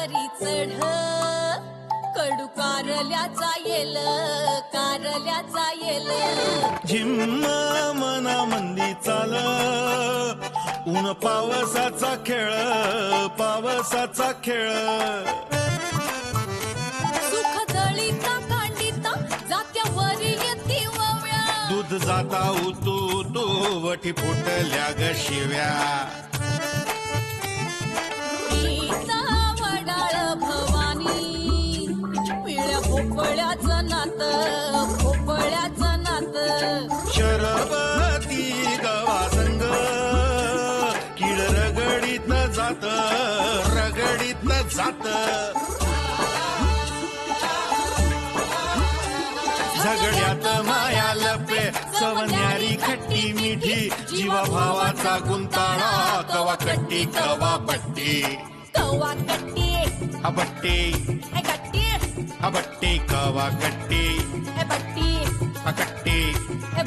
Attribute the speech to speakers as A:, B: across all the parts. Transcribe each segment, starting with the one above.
A: वरी चढ कडू कारल्याचा येल
B: झिम्म मना मंदी चाल ऊन पावसाचा खेळ
A: सुख दळीता कांडिता जात्यावरी येती वव्या
B: दूध जाता उतू वठी फुटल्या ग शिव्या
A: गीता वडाळ भवानी पिळ्या भोपळ्याचं नात
B: शरबती गवा संग किड रगडीत जात झगड्यात माया लपे सवन्यारी खट्टी मिठी जीवा भावाचा गुंताळा कवा कट्टी कवा बट्टी अबट्टी अबट्टी कवा कट्टी
A: बट्टी
B: अकट्टी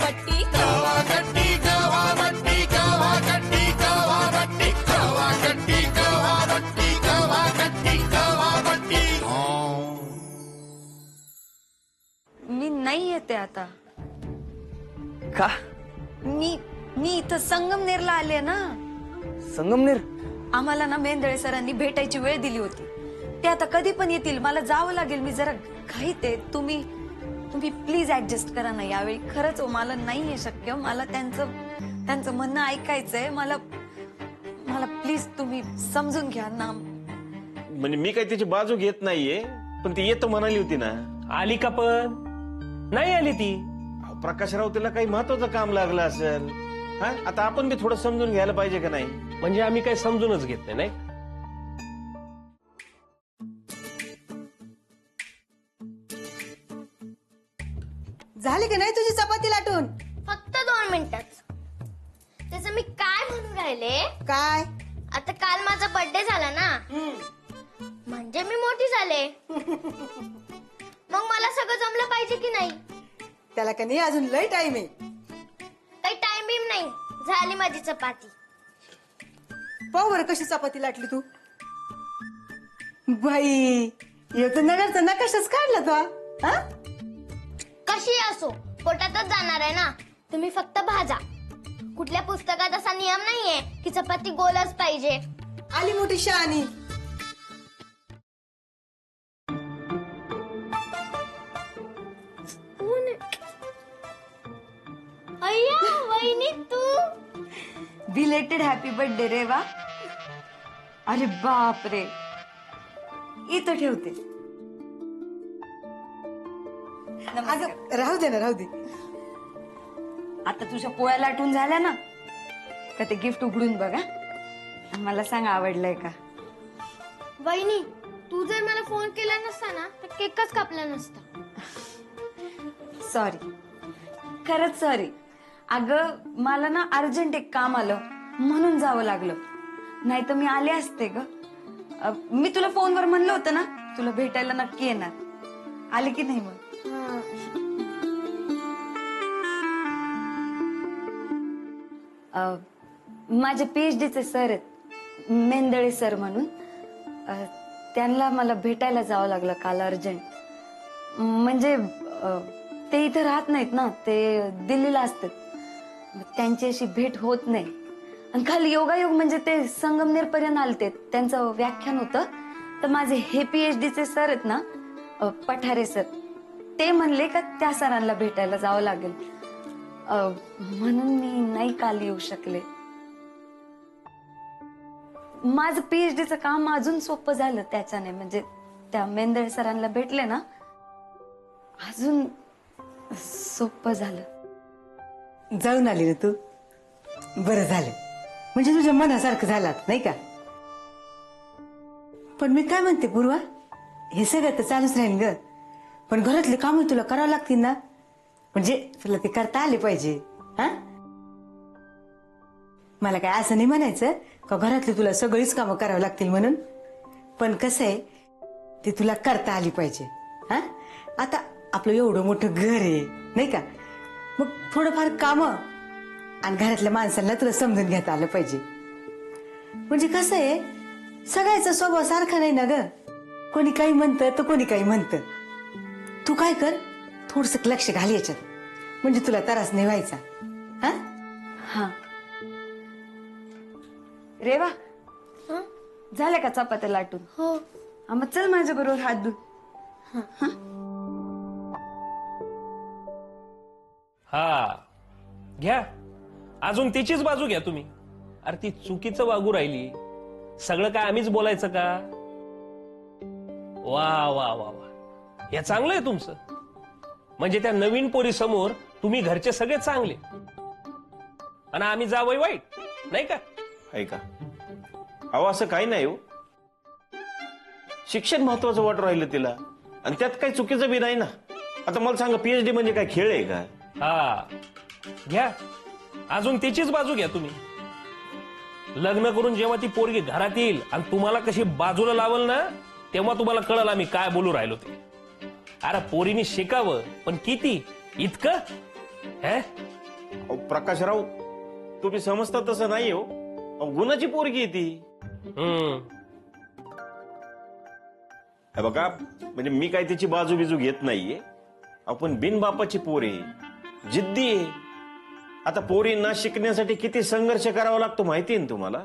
A: बट्टी
B: कवा कट्टी कवा बट्टी कवा कट्टी कवा बट्टी कवा कट्टी कवा बट्टी कवा कट्टी कवा बट्टी
C: मी नाही येते आता.
D: का?
C: मी इथं संगमनेरला आले ना.
D: संगमनेर?
C: आम्हाला ना मेंदळे सरांनी भेटायची वेळ दिली होती. ते आता कधी पण येतील. मला जावं लागेल. मी जरा घाईत आहे. तुम्ही प्लीज ऍडजस्ट करा ना यावेळी. खरंच मला नाहीये शक्य. मला त्यांचं म्हणणं ऐकायचंय. मला प्लीज तुम्ही समजून घ्या ना.
E: म्हणजे मी काही त्याची बाजू घेत नाहीये, पण ती येतो म्हणाली होती ना.
D: आली का पण? नाही आली ती.
E: प्रकाशराव तिला काही महत्वाचं काम लागलं असेल. हा, आता आपण बी थोडं समजून घ्यायला पाहिजे का नाही?
D: म्हणजे आम्ही काही समजूनच घेत नाही.
F: झाली का नाही तुझी चपाती लाटून?
G: फक्त 2 मिनिटच. त्याचं मी काय म्हणून राहिले,
F: काय?
G: आता काल माझा बर्थडे झाला ना, म्हणजे मी मोठी झाले. मग मला सगळं जमलं पाहिजे की नाही?
F: त्याला का नाही अजून लय टाइम आहे.
G: काही टाइम बिम नाही. झाली माझी चपाती.
F: पाहू बरं कशी चपाती लाटली तू. बाई येतो नगरचा नकाशाच काढला तो. हा
G: कशी असो पोटातच जाणार आहे ना. तुम्ही फक्त भाजा. कुठल्या पुस्तकात असा नियम नाहीये की चपाती गोलच पाहिजे.
F: आली मोठी शहाणी.
G: अय्या वहिनी तू.
C: बिलेटेड हॅपी बर्थडे रे वा. अरे बाप रे. इथं ठेवते.
F: अगं राहू दे ना राहू दे.
C: आता तुझ्या पोळ्या लाटून झाल्या ना का ते गिफ्ट उघडून बघा. मला सांग आवडलंय का.
G: वहिनी तू जर मला फोन केला नसता ना तर केकच कापला नसता.
C: सॉरी. खरंच सॉरी. अगं मला ना अर्जंट एक काम आलं म्हणून जावं लागलं. नाही तर मी आले असते ग. मी तुला फोनवर म्हणलं होतं ना तुला भेटायला नक्की येणार. आले की नाही मग? माझे PhDचे सर आहेत मेंदळे सर म्हणून. त्यांना मला भेटायला जावं लागलं काल अर्जंट. म्हणजे ते इथे राहत नाहीत ना. ते दिल्लीला असतात. त्यांची अशी भेट होत नाही. आणि काल योगायोग म्हणजे ते संगमनेर पर्यंत आलते. त्यांचं व्याख्यान होतं. तर माझे हे PhDचे सर आहेत ना पठारे सर, ते म्हणले का त्या सरांना भेटायला जावं लागेल. म्हणून मी नाही काल येऊ शकले. माझं PhDचं काम अजून सोपं झालं त्याच्याने. म्हणजे त्या मेंदळे सरांना भेटले ना अजून सोपं झालं.
F: जाऊन आली ना तू. बरं झालं. म्हणजे तुझ्या मनासारखं झालात नाही का. पण मी काय म्हणते पूर्वा, हे सगळं तर चालूच राहील ग. पण घरातले काम तुला करावं लागतील ना. म्हणजे तुला ते करता आले पाहिजे. हा मला काय असं नाही म्हणायचं का घरातली तुला सगळीच कामं करावं लागतील म्हणून. पण कसं आहे ते तुला करता आली पाहिजे. हा आता आपलं एवढं मोठं घर आहे नाही का. मग थोडंफार काम आणि घरातल्या माणसांना तुला समजून घेता आलं पाहिजे. म्हणजे कसं आहे सगळ्याचा स्वभाव सारखा नाही ना ग. कोणी काही म्हणतं तर कोणी काही म्हणतं. तू काय कर, थोडस लक्ष घाल याच्यात, म्हणजे तुला त्रास नाही व्हायचा. हा
C: हा. रेवा, झाल्या का चपात्या लाटून?
G: हो.
C: हा, मग चल माझ्या बरोबर हात धु.
D: हा घ्या, अजून तिचीच बाजू घ्या तुम्ही. अरे ती चुकीचं वागू राहिली, सगळं काय आम्हीच बोलायचं का? वा वा वा वा, हे चांगलं आहे तुमचं. म्हणजे त्या नवीन पोरी समोर तुम्ही घरचे सगळे चांगले आणि आम्ही जावई वाईट, नाही का?
E: ऐका, अहो असं काही नाही हो. शिक्षण महत्वाचं वाटू राहिलं तिला, आणि त्यात काही चुकीचं बी नाही ना. आता मला सांगा, पीएचडी म्हणजे काय खेळ आहे का?
D: हा घ्या, अजून तिचीच बाजू घ्या तुम्ही. लग्न करून जेव्हा ती पोरगी घरात येईल आणि तुम्हाला कशी बाजूला लावल ना, तेव्हा तुम्हाला कळलं आम्ही काय बोलू राहिलो ते. अरे पोरीनी शिकावं, पण किती? इतकं हे?
E: अहो, प्रकाशराव, तुम्ही समजता तसं नाही हो. अहो, गुणाची पोरगी आहे ती. हे बघा, म्हणजे मी काय तिची बाजू बिजू घेत नाहीये. आपण बिनबापाची पोर आहे, जिद्दी आहे. आता पोरींना शिकण्यासाठी किती संघर्ष करावा लागतो माहिती आहे ना तुम्हाला.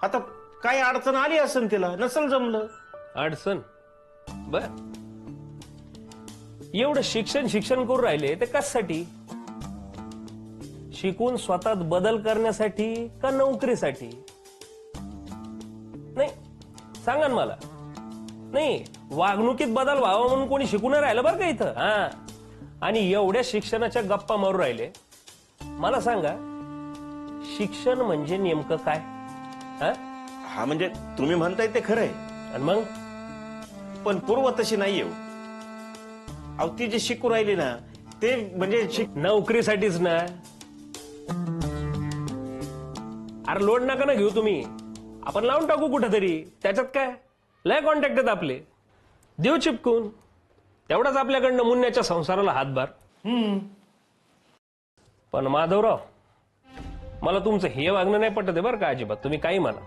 E: आता काही अडचण आली असेल तिला, नसल जमलं.
D: अडचण? बर, एवढं शिक्षण करून राहिले ते कशासाठी? शिकून स्वतःत बदल करण्यासाठी का नोकरीसाठी? नाही, सांगा ना मला. नाही, वागणुकीत बदल व्हावा म्हणून कोणी शिकून राहिलं बरं का इथं. हा, आणि एवढ्या शिक्षणाच्या गप्पा मारू राहिले. मला सांगा, शिक्षण म्हणजे नेमकं काय?
E: हा, म्हणजे तुम्ही म्हणताय ते खरंय,
D: आणि मग
E: पण पूर्व तशी नाहीये हो. अहो, ती जे शिकू राहिली ना, ते म्हणजे
D: नोकरीसाठीच ना. अरे लोड नका ना घेऊ तुम्ही, आपण लावून टाकू कुठेतरी. त्याच्यात काय, लय कॉन्टॅक्ट आहेत आपले, देऊ चिपकून. तेवढाच आपल्याकडनं मुन्याच्या संसाराला हातभार. पण माधवराव, मला तुमचं हे वागणं नाही पटत आहे बरं का अजिबात. तुम्ही काही म्हणा,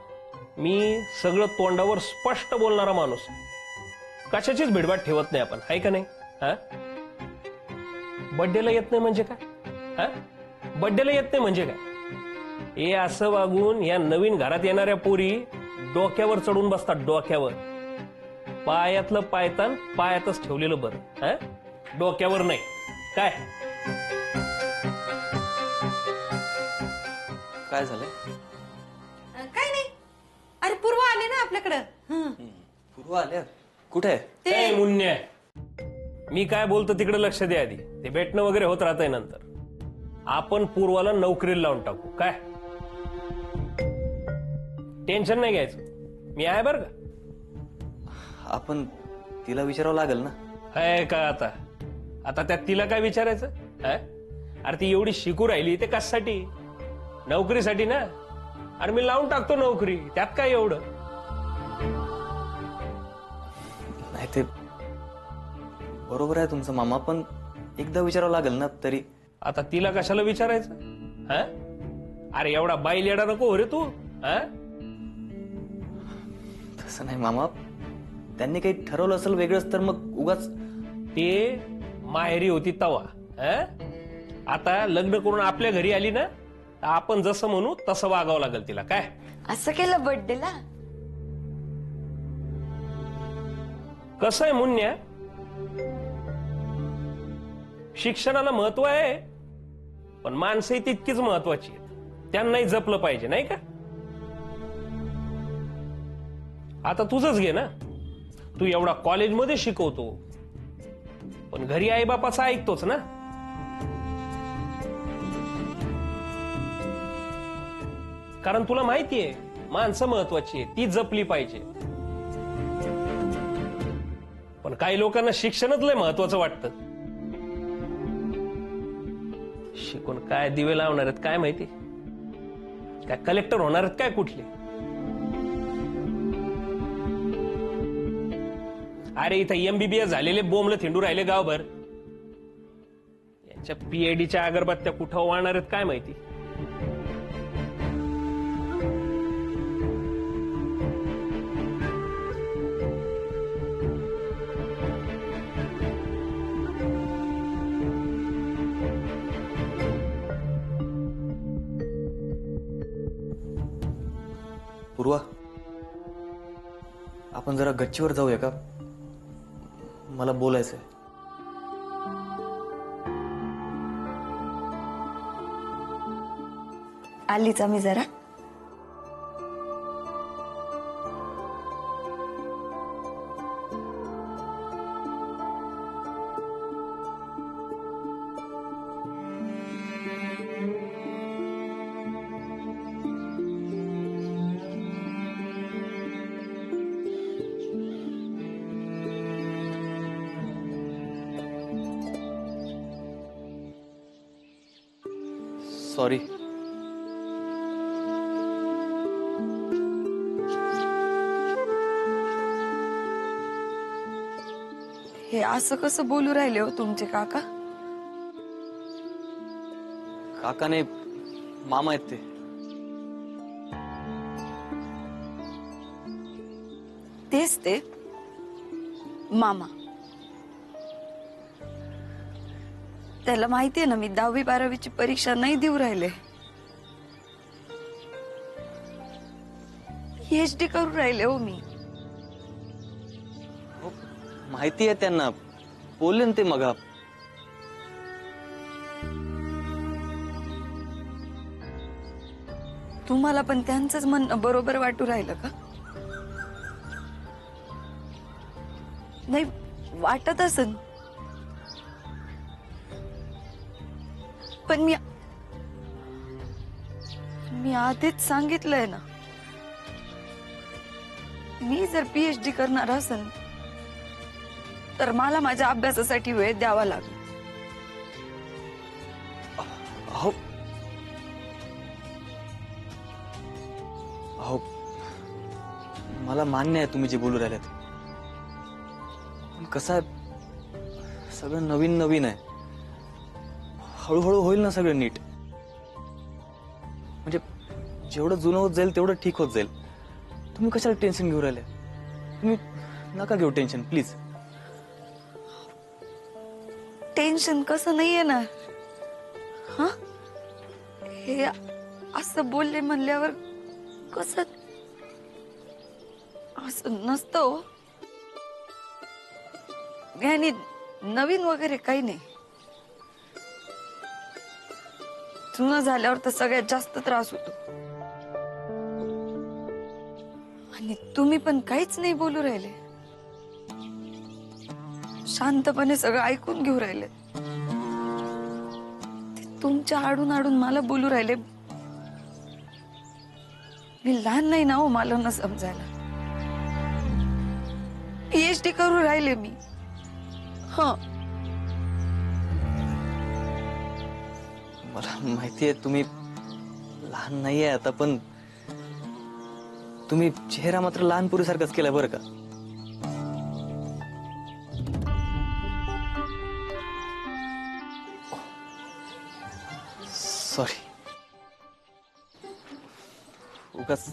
D: मी सगळं तोंडावर स्पष्ट बोलणारा माणूस, कशाचीच भिडभाड ठेवत नाही आपण, आहे का नाही? हा, बड्डेला येत नाही म्हणजे काय? हा, बड्डेला येत नाही म्हणजे काय? हे असं वागून या नवीन घरात येणाऱ्या पोरी डोक्यावर चढून बसतात, डोक्यावर. पायातलं पायतान पायातच ठेवलेलं बरं, हा, डोक्यावर नाही. काय
H: काय झालं?
F: काय नाही. अरे पूर्व आले ना आपल्याकडं.
H: पूर्व आल्या? कुठे आहे?
D: काय मुन्या, मी काय बोलतो तिकडे लक्ष द्या आधी. ते भेटणं वगैरे होत राहतंय नंतर. आपण पूर्वाला नोकरीला लावून टाकू, काय टेन्शन नाही घ्यायचं. मी आहे बरं का.
H: आपण तिला विचारावं लागेल ना.
D: आहे का आता? आता त्यात तिला काय विचारायचं? अरे ती एवढी शिकू राहिली ते कशासाठी? नोकरीसाठी ना. आणि मी लावून टाकतो नोकरी, त्यात काय एवढं?
H: नाही, ते बरोबर आहे तुमचं मामा, पण एकदा विचारावं लागेल ना तरी.
D: आता तिला कशाला विचारायचं? हा, अरे एवढा बाईल येडा नको हो रे तू. हा,
H: तसं नाही मामा, त्यांनी काही ठरवलं असेल वेगळंच तर मग उगाच.
D: ते माहेरी होती तवा. आता लग्न करून आपल्या घरी आली ना, तर आपण जसं म्हणू तसं वागावं लागेल तिला. काय
C: असं केलं बर्थडेला?
D: कसं आहे मुन्या, शिक्षणाला महत्व आहे, पण माणसंही तितकीच महत्वाची आहेत. त्यांनाही जपलं पाहिजे, नाही का? आता तुझंच घे ना, तू एवढा कॉलेजमध्ये शिकवतो, पण घरी आई बापाचं ऐकतोच ना. कारण तुला माहितीये माणसं महत्वाची आहे, ती जपली पाहिजे. पण काही लोकांना शिक्षणच लय महत्वाचं वाटतं. शिकून काय दिवे लावणार आहेत काय माहिती? काय कलेक्टर होणार आहेत काय कुठले? अरे इथं MBBS झालेले बोंबलं थिंडू राहिले गावभर. यांच्या PhDच्या अगरबत्त्या कुठं वाळणार आहेत काय माहिती?
H: पूर्वा, आपण जरा गच्चीवर जाऊया का? मला बोलायचंय.
C: आलीच आम्ही जरा.
H: सॉरी.
C: हे असं कसं बोलू राहिले हो तुमचे काका?
H: काकाने मामा आहेत ते.
C: तेच ते मामा. त्याला माहितीये ना मी 10वी-12वीची परीक्षा नाही देऊ राहिले. PhD करू राहिले हो मी.
H: माहिती आहे त्यांना, बोलले ना ते मग.
C: तुम्हाला पण त्यांचंच म्हणणं बरोबर वाटू राहिलं का? नाही वाटत असेल, पण मी आधीच सांगितलंय ना, मी जर PhD करणार असेल तर मला माझ्या अभ्यासासाठी वेळ द्यावा लागेल.
H: अहो अहो, मला मान्य आहे तुम्ही जे बोलू राहिलेत, पण कसं आहे, सगळं नवीन नवीन आहे. हळूहळू होईल ना सगळं नीट. म्हणजे जेवढं जुनं होत जाईल तेवढं ठीक होत जाईल. तुम्ही कशाला टेन्शन घेऊ राहिले? तुम्ही नका घेऊ टेन्शन प्लीज.
C: टेन्शन कसं नाही येणार? हा, हे असं बोलले म्हणल्यावर कसं असं नसतं हो. आणि नवीन वगैरे काही नाही. जुनं झाल्यावर तर सगळ्यात जास्त त्रास होतो. आणि तुम्ही पण काहीच नाही बोलू राहिले, शांतपणे सगळं ऐकून घेऊ राहिले. ते तुमच्या आडून आडून मला बोलू राहिले. मी लहान नाही ना हो मला न समजायला. PhD करू राहिले मी.
H: मला माहितीये तुम्ही लहान नाहीये आता, पण तुम्ही चेहरा मात्र लहानपुरीसारखाच केलाय बरं का. सॉरी, उगाच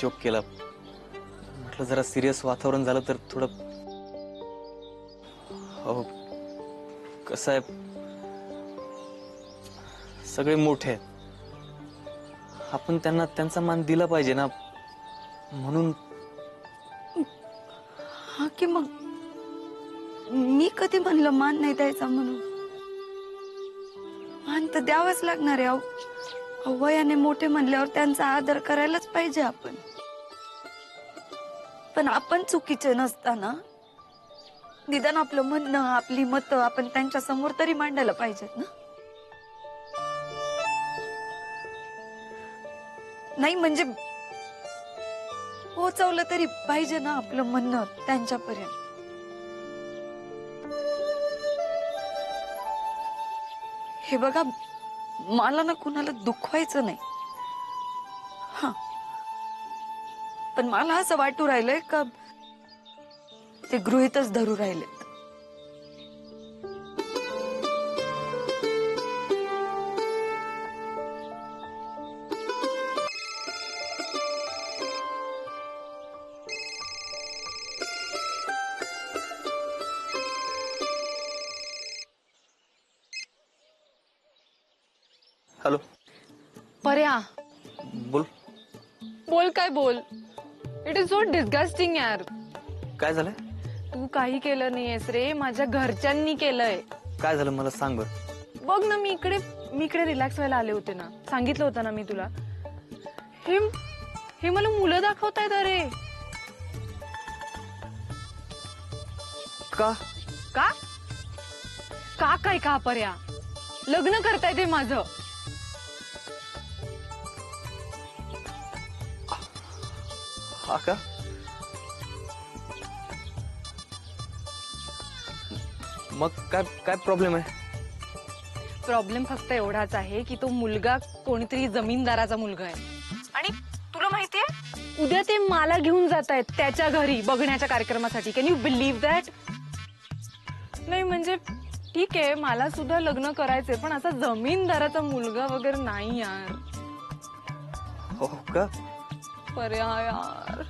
H: जोक केला. म्हटलं जरा सिरियस वातावरण झालं तर थोडं. हो, कसं आहे, सगळे मोठे आहेत, आपण त्यांना त्यांचा मान दिला पाहिजे ना, म्हणून.
C: हा की मग मी कधी म्हणलं मान नाही द्यायचा म्हणून? मान तर द्यावाच लागणार आहे. अहो, वयाने मोठे म्हणल्यावर त्यांचा आदर करायलाच पाहिजे आपण. पण आपण चुकीचे नसताना निदान आपलं म्हणणं, आपली मतं आपण त्यांच्या समोर तरी मांडायला पाहिजेत ना. नाही म्हणजे पोहोचवलं तरी पाहिजे ना आपलं म्हणणं त्यांच्यापर्यंत. हे बघा, मला ना कुणाला दुखवायचं नाही. हा, पण मला असं वाटू राहिलंय का ते गृहीतच धरू राहिले.
H: हॅलो
A: पर्या,
H: बोल.
I: बोल काय बोल. इट इज सो डिस्गस्टिंग यार.
H: काय झालंय?
I: तू काही केलं नाहीयेस रे, माझ्या घरच्यांनी केलंय.
H: काय झालं मला सांग बर.
I: बघ ना, मी इकडे रिलॅक्स व्हायला आले होते ना, सांगितलं होतं ना मी तुला. हे मला मुलं दाखवतायत. अरे
H: का?
I: का का काय का पर्या, लग्न करताय ते माझं.
H: हा का? मग काय प्रॉब्लेम आहे?
I: प्रॉब्लेम फक्त एवढाच आहे की तो मुलगा कोणीतरी जमीनदाराचा मुलगा आहे. आणि तुला माहितीये, उद्या ते मला घेऊन जात आहेत त्याच्या घरी बघण्याच्या कार्यक्रमासाठी. Can you believe that? नाही म्हणजे ठीक आहे, मला सुद्धा लग्न करायचंय, पण असा जमीनदाराचा मुलगा वगैरे नाही यार.
H: हो का?
I: पर्या यार,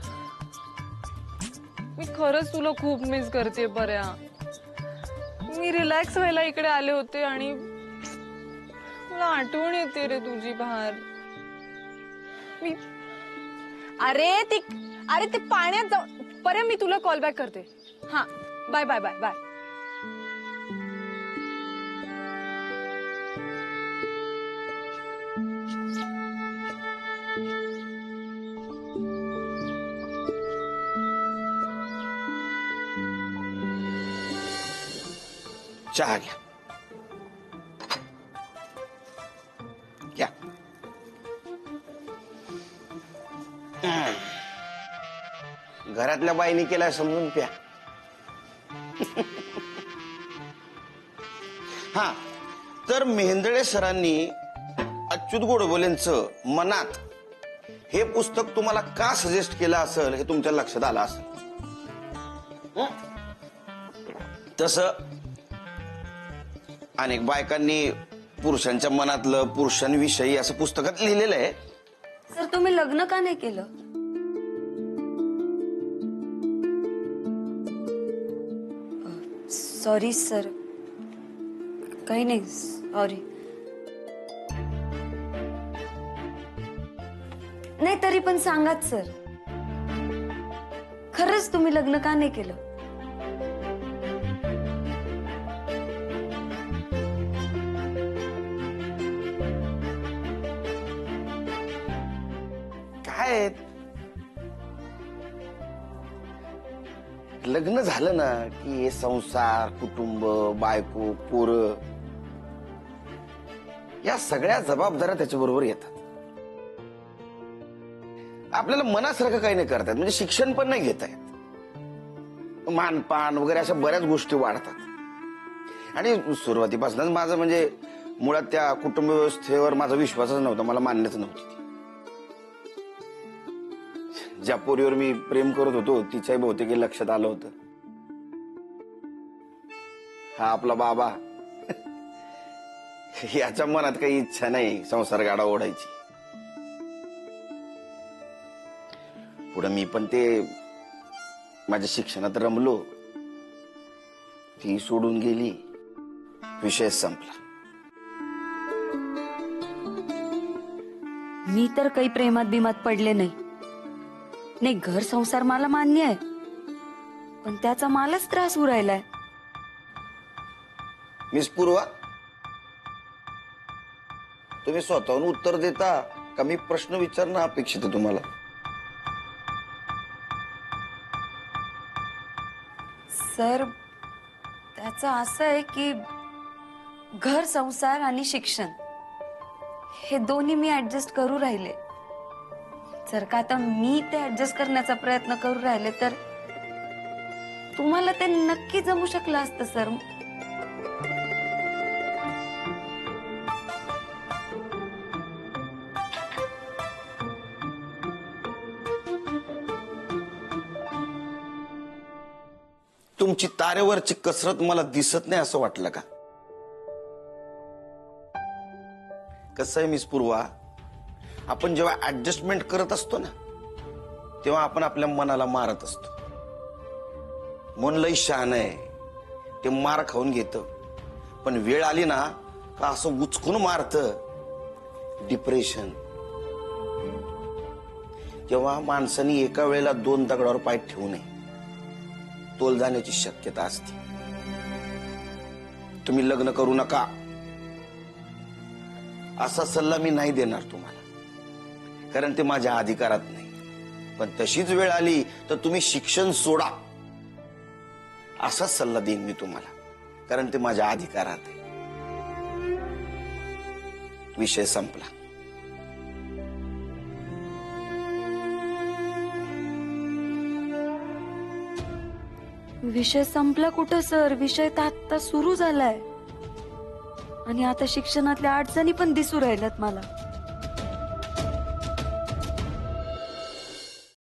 I: मी खरंच तुला खूप मिस करते पर्या. मी रिलॅक्स व्हायला इकडे आले होते आणि मला आठवण येते रे तुझी बाहेर. मी अरे ते पाण्यात जाऊ. पर्या, मी तुला कॉल बॅक करते. हा, बाय बाय बाय बाय.
E: चहा घ्या. घ्या. घरातल्या बाईने केलाय समजून प्या. हा, तर मेहेंदळे सरांनी अच्युत गोडबोलेंचं मनात हे पुस्तक तुम्हाला का सजेस्ट केलं असेल हे तुमच्या लक्षात आलं असेल. तसं अनेक बायकांनी पुरुषांच्या मनातलं पुरुषांविषयी असं पुस्तकात लिहिलेलं आहे.
C: सर, तुम्ही लग्न का नाही केलं? सॉरी सर, काही नाही, सॉरी. नाही तरी पण सांगाच सर, खरंच तुम्ही लग्न का नाही केलं?
E: काय लग्न झालं ना की हे संसार, कुटुंब, बायको, पोरं या सगळ्या जबाबदाऱ्या त्याच्याबरोबर येतात. आपल्याला मनासारखं काही नाही करता येत, म्हणजे शिक्षण पण नाही घेता येत. मानपान वगैरे अशा बऱ्याच गोष्टी वाढतात. आणि सुरुवातीपासूनच माझं म्हणजे मुळात त्या कुटुंब व्यवस्थेवर माझा विश्वासच नव्हता, मला मान्यच नव्हती. ज्या पोरीवर मी प्रेम करत होतो तिच्याही बहुतेक लक्षात आलं होतं, हा आपला बाबा याच्या मनात काही इच्छा नाही संसार गाडा ओढायची. पुढे मी पण ते माझ्या शिक्षणात रमलो, ती सोडून गेली, विषय संपला.
C: मी तर काही प्रेमात बिमात पडले नाही. नाही, घर संसार मला मान्य आहे, पण त्याचा मलाच त्रास होऊ राहिलाय.
E: मिस पूर्वा, तुम्ही स्वतःहून उत्तर देता का मी प्रश्न विचारणं अपेक्षित आहे तुम्हाला?
C: सर, त्याचं असं आहे की घर संसार आणि शिक्षण हे दोन्ही मी ऍडजस्ट करू राहिले. जर का आता मी ते ऍडजस्ट करण्याचा प्रयत्न करू राहिले तर तुम्हाला ते नक्की जमू शकलं असतं सर.
E: तुमची तारेवरची कसरत मला दिसत नाही असं वाटलं का? कसं आहे मिस पूर्वा, आपण जेव्हा ऍडजस्टमेंट करत असतो ना तेव्हा आपण आपल्या मनाला मारत असतो. मन लई शहाणं आहे, ते मार खाऊन घेतं, पण वेळ आली ना का असं उचकून मारतं. डिप्रेशन.
B: तेव्हा माणसाने एका वेळेला 2 दगडावर पाय ठेवू नये. तोल जाण्याची शक्यता असते. तुम्ही लग्न करू नका असा सल्ला मी नाही देणार तुम्हाला, कारण ते माझ्या अधिकारात नाही. पण तशीच वेळ आली तर तुम्ही शिक्षण सोडा असाच सल्ला देईन मी तुम्हाला, कारण ते माझ्या अधिकारात आहे. विषय संपला.
C: विषय संपला कुठं सर? विषय तर आता सुरू झालाय आणि आता शिक्षणातल्या अडचणी पण दिसू राहिल्यात मला.